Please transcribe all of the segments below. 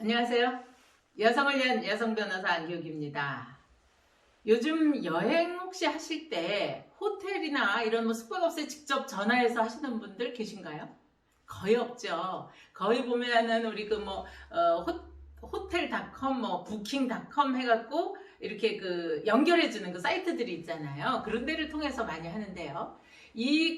안녕하세요. 여성을 위한 여성 변호사 안기욱입니다. 요즘 여행 혹시 하실 때 호텔이나 이런 숙박업소에 직접 전화해서 하시는 분들 계신가요? 거의 없죠. 거의 보면은 우리 호텔닷컴 부킹닷컴 해갖고 이렇게 연결해주는 그 사이트들이 있잖아요. 그런 데를 통해서 많이 하는데요.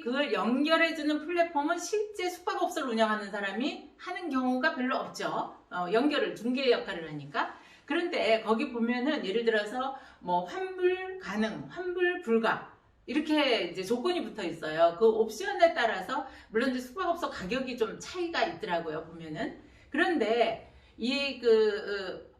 그걸 연결해주는 플랫폼은 실제 숙박업소를 운영하는 사람이 하는 경우가 별로 없죠. 연결을 중개 역할을 하니까. 그런데 거기 보면은 예를 들어서 환불 가능, 환불 불가 이렇게 이제 조건이 붙어 있어요. 그 옵션에 따라서 물론 이제 숙박업소 가격이 좀 차이가 있더라고요. 보면은. 그런데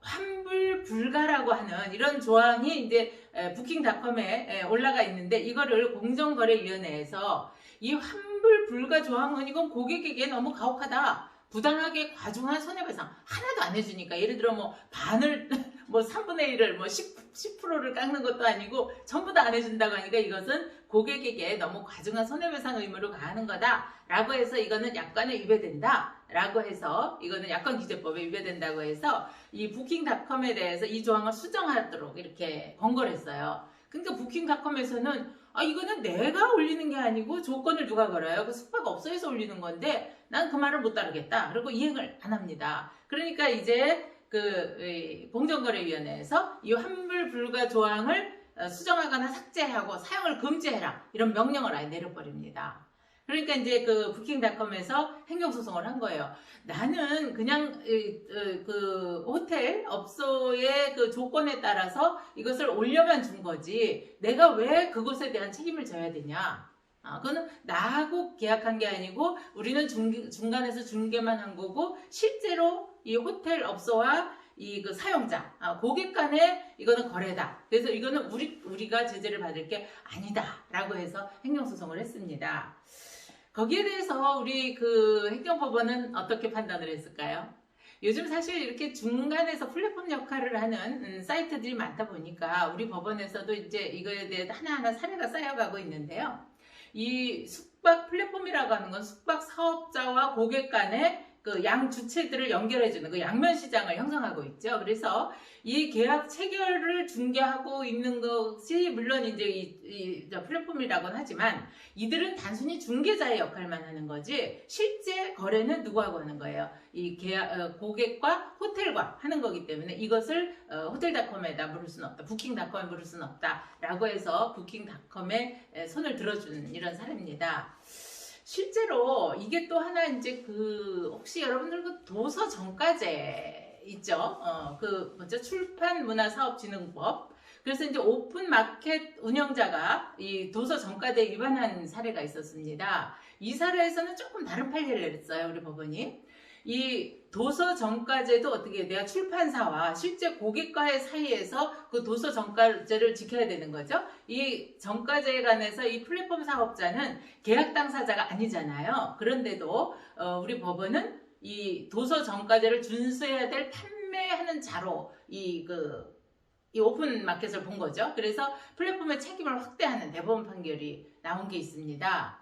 환불 불가라고 하는 이런 조항이 이제 부킹닷컴에 올라가 있는데, 이거를 공정거래위원회에서 이 환불 불가 조항은 이건 고객에게 너무 가혹하다, 부당하게 과중한 손해배상 하나도 안 해주니까, 예를 들어 반을 3분의 1을 10%를 깎는 것도 아니고 전부 다 안 해준다고 하니까, 이것은 고객에게 너무 과중한 손해배상 의무를 가하는 거다 라고 해서, 이거는 약관에 위배된다 라고 해서, 이거는 약관규제법에 위배된다고 해서 이 부킹닷컴에 대해서 이 조항을 수정하도록 이렇게 권고를 했어요. 그러니까 부킹닷컴에서는 이거는 내가 올리는 게 아니고 조건을 누가 걸어요? 그 숙박업소에서 올리는 건데 난 그 말을 못 따르겠다. 그리고 이행을 안 합니다. 그러니까 이제 공정거래위원회에서 이 환불 불가 조항을 수정하거나 삭제하고 사용을 금지해라, 이런 명령을 아예 내려버립니다. 그러니까 이제 부킹닷컴에서 행정소송을 한 거예요. 나는 그냥 호텔 업소의 그 조건에 따라서 이것을 올려만 준 거지, 내가 왜 그것에 대한 책임을 져야 되냐? 그거는 나하고 계약한 게 아니고 우리는 중간에서 중개만 한 거고, 실제로 이 호텔 업소와 사용자, 고객 간의 이거는 거래다. 그래서 이거는 우리가 제재를 받을 게 아니다 라고 해서 행정소송을 했습니다. 거기에 대해서 우리 행정법원은 어떻게 판단을 했을까요? 요즘 사실 이렇게 중간에서 플랫폼 역할을 하는 사이트들이 많다 보니까 우리 법원에서도 이제 이거에 대해 하나하나 사례가 쌓여가고 있는데요. 이 숙박 플랫폼이라고 하는 건 숙박 사업자와 고객 간의 양 주체들을 연결해주는 그 양면 시장을 형성하고 있죠. 그래서 이 계약 체결을 중개하고 있는 것이 물론 이제 이 플랫폼이라고는 하지만, 이들은 단순히 중개자의 역할만 하는 거지 실제 거래는 누구하고 하는 거예요? 이 계약 고객과 호텔과 하는 거기 때문에 이것을 호텔닷컴에다 물을 수는 없다, 부킹닷컴에 물을 수는 없다 라고 해서 부킹닷컴에 손을 들어주는 이런 사례입니다. 실제로 이게 또 하나 이제 혹시 여러분들 도서 정가제 있죠? 출판문화사업진흥법. 그래서 이제 오픈 마켓 운영자가 이 도서 정가제 위반한 사례가 있었습니다. 이 사례에서는 조금 다른 판례를 내렸어요, 우리 법원이. 이 도서 정가제도 어떻게, 내가 출판사와 실제 고객과의 사이에서 그 도서 정가제를 지켜야 되는 거죠. 이 정가제에 관해서 이 플랫폼 사업자는 계약 당사자가 아니잖아요. 그런데도 우리 법원은 이 도서 정가제를 준수해야 될 판매하는 자로 이 오픈 마켓을 본 거죠. 그래서 플랫폼의 책임을 확대하는 대법원 판결이 나온 게 있습니다.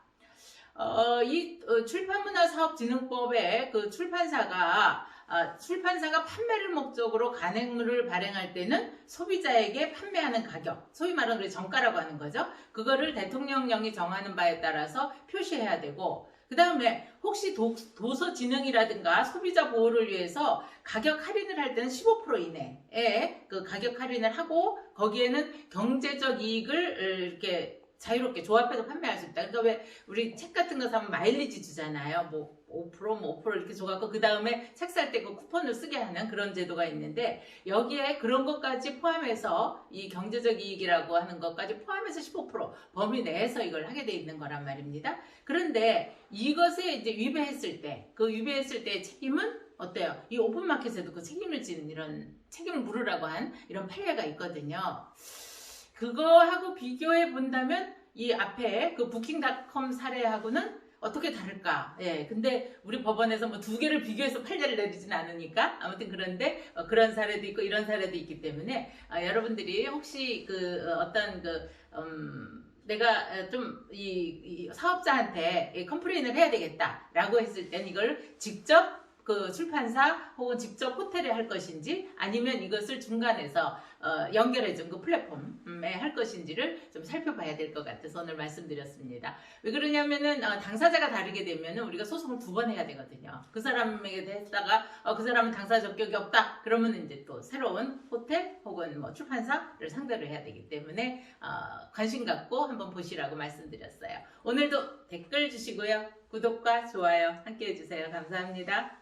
출판문화사업진흥법에 출판사가 판매를 목적으로 간행물을 발행할 때는 소비자에게 판매하는 가격, 소위 말하는 정가라고 하는 거죠. 그거를 대통령령이 정하는 바에 따라서 표시해야 되고, 그 다음에 혹시 도서진흥이라든가 소비자 보호를 위해서 가격 할인을 할 때는 15% 이내에 가격 할인을 하고, 거기에는 경제적 이익을 이렇게 자유롭게 조합해서 판매할 수 있다. 그러니까 왜 우리 책 같은 거 사면 마일리지 주잖아요. 5% 5% 이렇게 줘갖고 그 다음에 책 살 때 그 쿠폰을 쓰게 하는 그런 제도가 있는데, 여기에 그런 것까지 포함해서 이 경제적 이익이라고 하는 것까지 포함해서 15% 범위 내에서 이걸 하게 돼 있는 거란 말입니다. 그런데 이것에 이제 위배했을 때, 위배했을 때의 책임은 어때요? 이 오픈마켓에도 그 책임을 지는, 이런 책임을 물으라고 한 이런 판례가 있거든요. 그거하고 비교해 본다면 이 앞에 부킹닷컴 사례하고는 어떻게 다를까? 예, 근데 우리 법원에서 두 개를 비교해서 판례를 내리진 않으니까, 아무튼 그런데 그런 사례도 있고 이런 사례도 있기 때문에 여러분들이 혹시 내가 좀 이 사업자한테 컴플레인을 해야 되겠다라고 했을 땐 이걸 직접 그 출판사 혹은 직접 호텔에 할 것인지 아니면 이것을 중간에서 연결해준 그 플랫폼에 할 것인지를 좀 살펴봐야 될 것 같아서 오늘 말씀드렸습니다. 왜 그러냐면은 당사자가 다르게 되면은 우리가 소송을 2번 해야 되거든요. 그 사람에게 했다가 그 사람은 당사자 적격이 없다. 그러면 이제 또 새로운 호텔 혹은 뭐 출판사를 상대로 해야 되기 때문에 관심 갖고 한번 보시라고 말씀드렸어요. 오늘도 댓글 주시고요. 구독과 좋아요 함께 해주세요. 감사합니다.